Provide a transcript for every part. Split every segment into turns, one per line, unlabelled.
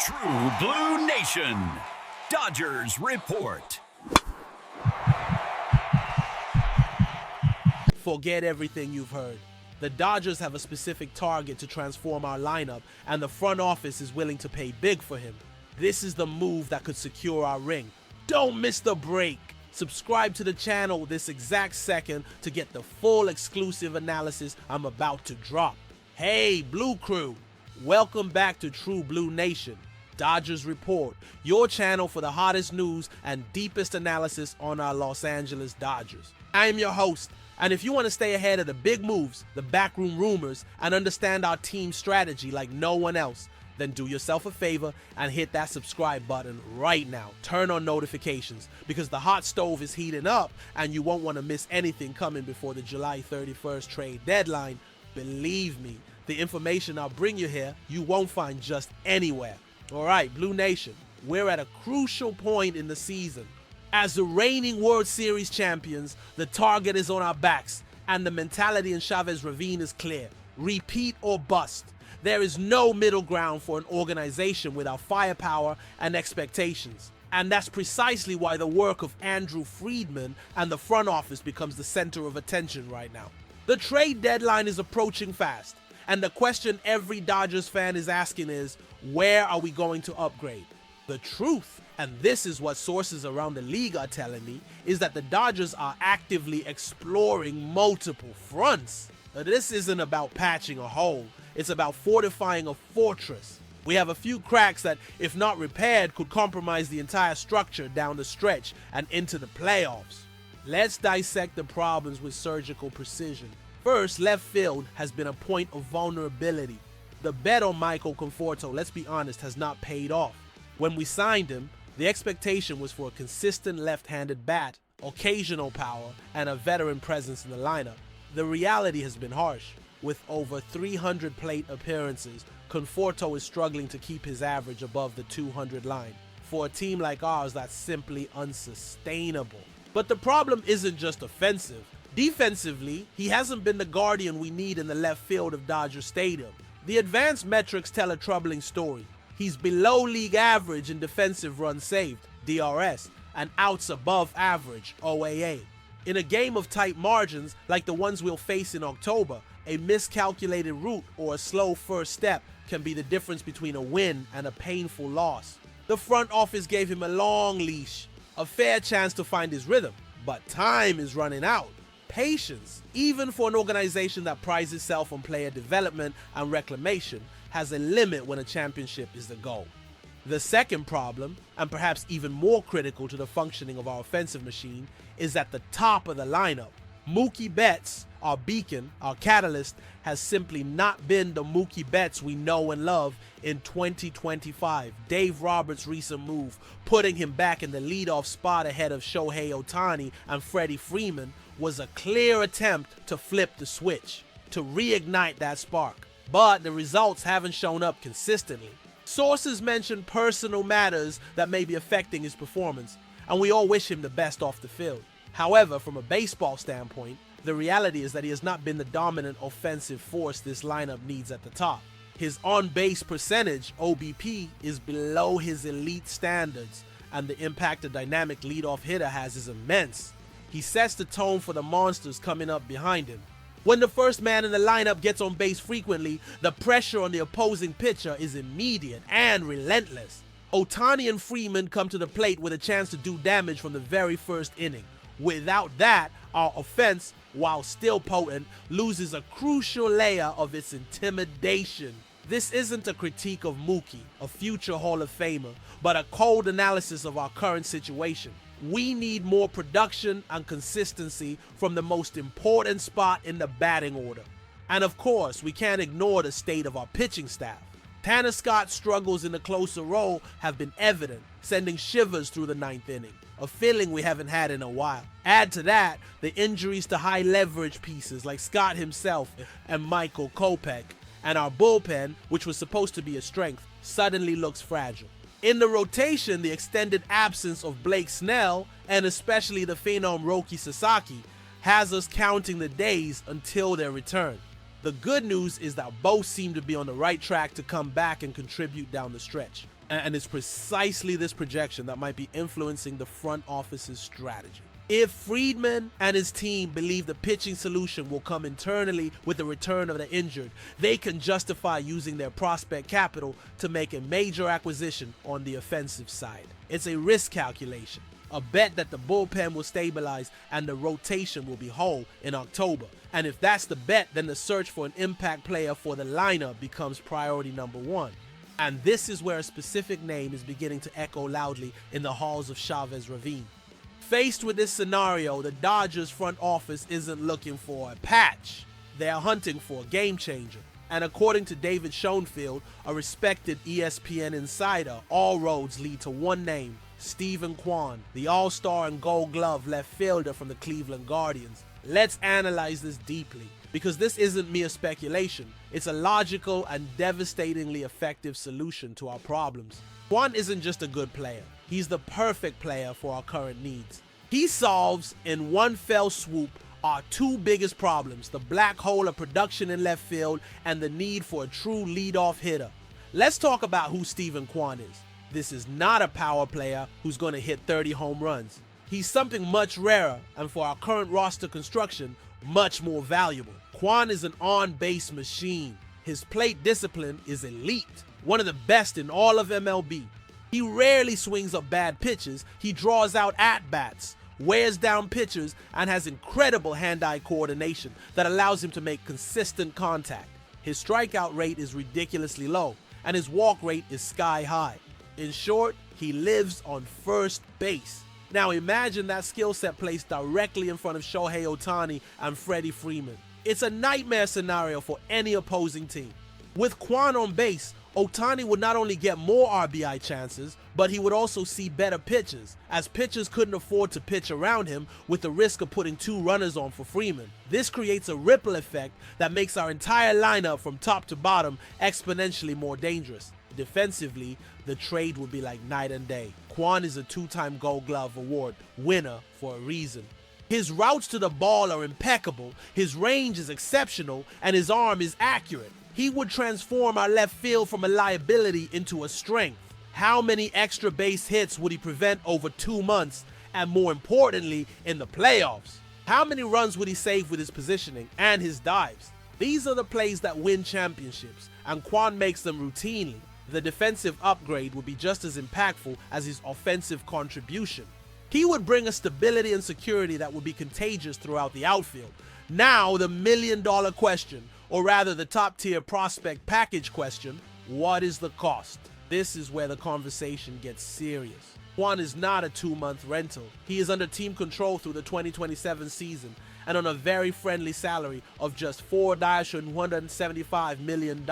True Blue Nation, Dodgers Report.
Forget everything you've heard. The Dodgers have a specific target to transform our lineup, and the front office is willing to pay big for him. This is the move that could secure our ring. Don't miss the break. Subscribe to the channel this exact second to get the full exclusive analysis I'm about to drop. Hey, Blue Crew, welcome back to True Blue Nation, Dodgers Report, your channel for the hottest news and deepest analysis on our Los Angeles Dodgers. I am your host, and if you want to stay ahead of the big moves, the backroom rumors, and understand our team strategy like no one else, then do yourself a favor and hit that subscribe button right now. Turn on notifications because the hot stove is heating up and you won't want to miss anything coming before the July 31st trade deadline. Believe me, the information I'll bring you here, you won't find just anywhere. All right, Blue Nation, we're at a crucial point in the season. As the reigning World Series champions, the target is on our backs, and the mentality in Chavez Ravine is clear. Repeat or bust. There is no middle ground for an organization without firepower and expectations. And that's precisely why the work of Andrew Friedman and the front office becomes the center of attention right now. The trade deadline is approaching fast, and the question every Dodgers fan is asking is, where are we going to upgrade? The truth, and this is what sources around the league are telling me, is that the Dodgers are actively exploring multiple fronts. This isn't about patching a hole, it's about fortifying a fortress. We have a few cracks that, if not repaired, could compromise the entire structure down the stretch and into the playoffs. Let's dissect the problems with surgical precision. First, left field has been a point of vulnerability. The bet on Michael Conforto, let's be honest, has not paid off. When we signed him, the expectation was for a consistent left-handed bat, occasional power, and a veteran presence in the lineup. The reality has been harsh. With over 300 plate appearances, Conforto is struggling to keep his average above the 200 line. For a team like ours, that's simply unsustainable. But the problem isn't just offensive. Defensively, he hasn't been the guardian we need in the left field of Dodger Stadium. The advanced metrics tell a troubling story. He's below league average in defensive runs saved, DRS, and outs above average, OAA. In a game of tight margins like the ones we'll face in October, a miscalculated route or a slow first step can be the difference between a win and a painful loss. The front office gave him a long leash, a fair chance to find his rhythm, but time is running out. Patience, even for an organization that prides itself on player development and reclamation, has a limit when a championship is the goal. The second problem, and perhaps even more critical to the functioning of our offensive machine, is at the top of the lineup. Mookie Betts, our beacon, our catalyst, has simply not been the Mookie Betts we know and love in 2025. Dave Roberts' recent move, putting him back in the leadoff spot ahead of Shohei Ohtani and Freddie Freeman, was a clear attempt to flip the switch, to reignite that spark. But the results haven't shown up consistently. Sources mention personal matters that may be affecting his performance, and we all wish him the best off the field. However, from a baseball standpoint, the reality is that he has not been the dominant offensive force this lineup needs at the top. His on-base percentage, OBP, is below his elite standards, and the impact a dynamic leadoff hitter has is immense. He sets the tone for the monsters coming up behind him. When the first man in the lineup gets on base frequently, the pressure on the opposing pitcher is immediate and relentless. Ohtani and Freeman come to the plate with a chance to do damage from the very first inning. Without that, our offense, while still potent, loses a crucial layer of its intimidation. This isn't a critique of Mookie, a future Hall of Famer, but a cold analysis of our current situation. We need more production and consistency from the most important spot in the batting order. And of course, we can't ignore the state of our pitching staff. Tanner Scott's struggles in the closer role have been evident, sending shivers through the ninth inning, a feeling we haven't had in a while. Add to that the injuries to high leverage pieces like Scott himself and Michael Kopech, and our bullpen, which was supposed to be a strength, suddenly looks fragile. In the rotation, the extended absence of Blake Snell, and especially the phenom Roki Sasaki, has us counting the days until their return. The good news is that both seem to be on the right track to come back and contribute down the stretch. And it's precisely this projection that might be influencing the front office's strategy. If Friedman and his team believe the pitching solution will come internally with the return of the injured, they can justify using their prospect capital to make a major acquisition on the offensive side. It's a risk calculation, a bet that the bullpen will stabilize and the rotation will be whole in October. And if that's the bet, then the search for an impact player for the lineup becomes priority number one. And this is where a specific name is beginning to echo loudly in the halls of Chavez Ravine. Faced with this scenario, the Dodgers front office isn't looking for a patch. They're hunting for a game changer. And according to David Schoenfield, a respected ESPN insider, all roads lead to one name, Stephen Kwan, the all-star and gold glove left fielder from the Cleveland Guardians. Let's analyze this deeply, because this isn't mere speculation. It's a logical and devastatingly effective solution to our problems. Kwan isn't just a good player. He's the perfect player for our current needs. He solves, in one fell swoop, our two biggest problems, the black hole of production in left field and the need for a true leadoff hitter. Let's talk about who Stephen Kwan is. This is not a power player who's going to hit 30 home runs. He's something much rarer and, for our current roster construction, much more valuable. Kwan is an on-base machine. His plate discipline is elite, one of the best in all of MLB. He rarely swings up bad pitches. He draws out at-bats, wears down pitchers, and has incredible hand-eye coordination that allows him to make consistent contact. His strikeout rate is ridiculously low, and his walk rate is sky high. In short, he lives on first base. Now imagine that skill set placed directly in front of Shohei Ohtani and Freddie Freeman. It's a nightmare scenario for any opposing team. With Kwan on base, Ohtani would not only get more RBI chances, but he would also see better pitches, as pitchers couldn't afford to pitch around him with the risk of putting two runners on for Freeman. This creates a ripple effect that makes our entire lineup from top to bottom exponentially more dangerous. Defensively, the trade would be like night and day. Kwan is a two-time Gold Glove Award winner for a reason. His routes to the ball are impeccable, his range is exceptional, and his arm is accurate. He would transform our left field from a liability into a strength. How many extra base hits would he prevent over 2 months? And more importantly, in the playoffs? How many runs would he save with his positioning and his dives? These are the plays that win championships, and Kwan makes them routinely. The defensive upgrade would be just as impactful as his offensive contribution. He would bring a stability and security that would be contagious throughout the outfield. Now, the million-dollar question, or rather the top-tier prospect package question, what is the cost? This is where the conversation gets serious. Kwan is not a 2-month rental. He is under team control through the 2027 season and on a very friendly salary of just $4.175 million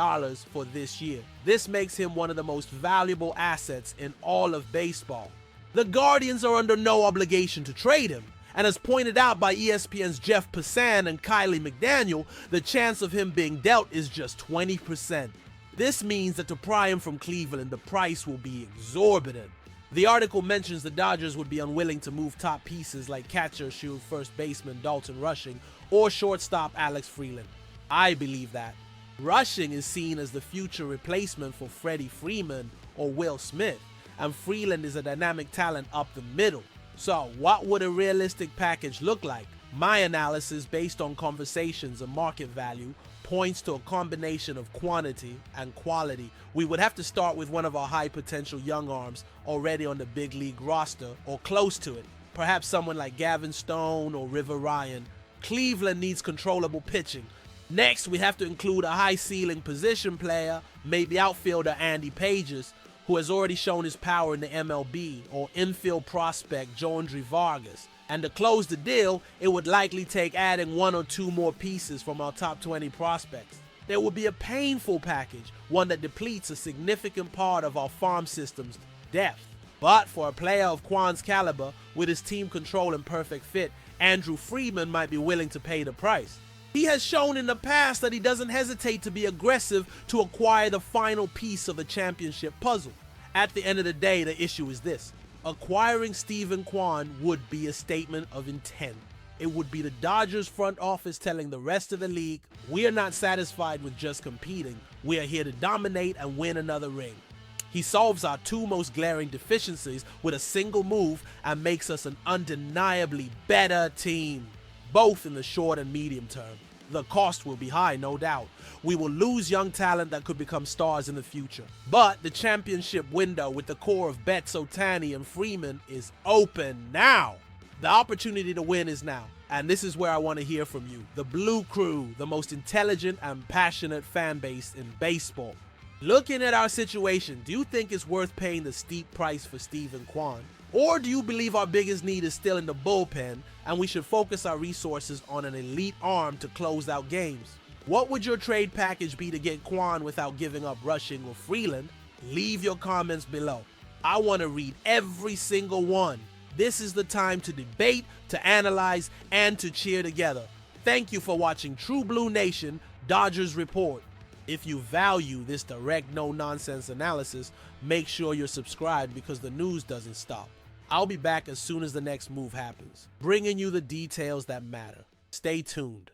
for this year. This makes him one of the most valuable assets in all of baseball. The Guardians are under no obligation to trade him, and as pointed out by ESPN's Jeff Passan and Kylie McDaniel, the chance of him being dealt is just 20%. This means that to pry him from Cleveland, the price will be exorbitant. The article mentions the Dodgers would be unwilling to move top pieces like catcher, first baseman Dalton Rushing, or shortstop Alex Freeland. I believe that. Rushing is seen as the future replacement for Freddie Freeman or Will Smith, and Freeland is a dynamic talent up the middle. So, what would a realistic package look like? My analysis, based on conversations and market value, points to a combination of quantity and quality. We would have to start with one of our high-potential young arms already on the big league roster, or close to it. Perhaps someone like Gavin Stone or River Ryan. Cleveland needs controllable pitching. Next, we have to include a high-ceiling position player, maybe outfielder Andy Pages, who has already shown his power in the MLB, or infield prospect Joandre Vargas. And to close the deal, it would likely take adding 1 or 2 more pieces from our top 20 prospects. There would be a painful package, one that depletes a significant part of our farm system's depth. But for a player of Kwan's caliber, with his team control and perfect fit, Andrew Friedman might be willing to pay the price. He has shown in the past that he doesn't hesitate to be aggressive to acquire the final piece of a championship puzzle. At the end of the day, the issue is this. Acquiring Stephen Kwan would be a statement of intent. It would be the Dodgers front office telling the rest of the league, we are not satisfied with just competing. We are here to dominate and win another ring. He solves our two most glaring deficiencies with a single move and makes us an undeniably better team, both in the short and medium term. The cost will be high, no doubt. We will lose young talent that could become stars in the future. But the championship window with the core of Betts, Ohtani, and Freeman is open now. The opportunity to win is now. And this is where I want to hear from you. The Blue Crew, the most intelligent and passionate fan base in baseball. Looking at our situation, do you think it's worth paying the steep price for Steven Kwan? Or do you believe our biggest need is still in the bullpen and we should focus our resources on an elite arm to close out games? What would your trade package be to get Kwan without giving up Rushing or Freeland? Leave your comments below. I want to read every single one. This is the time to debate, to analyze, and to cheer together. Thank you for watching True Blue Nation, Dodgers Report. If you value this direct, no-nonsense analysis, make sure you're subscribed because the news doesn't stop. I'll be back as soon as the next move happens, bringing you the details that matter. Stay tuned.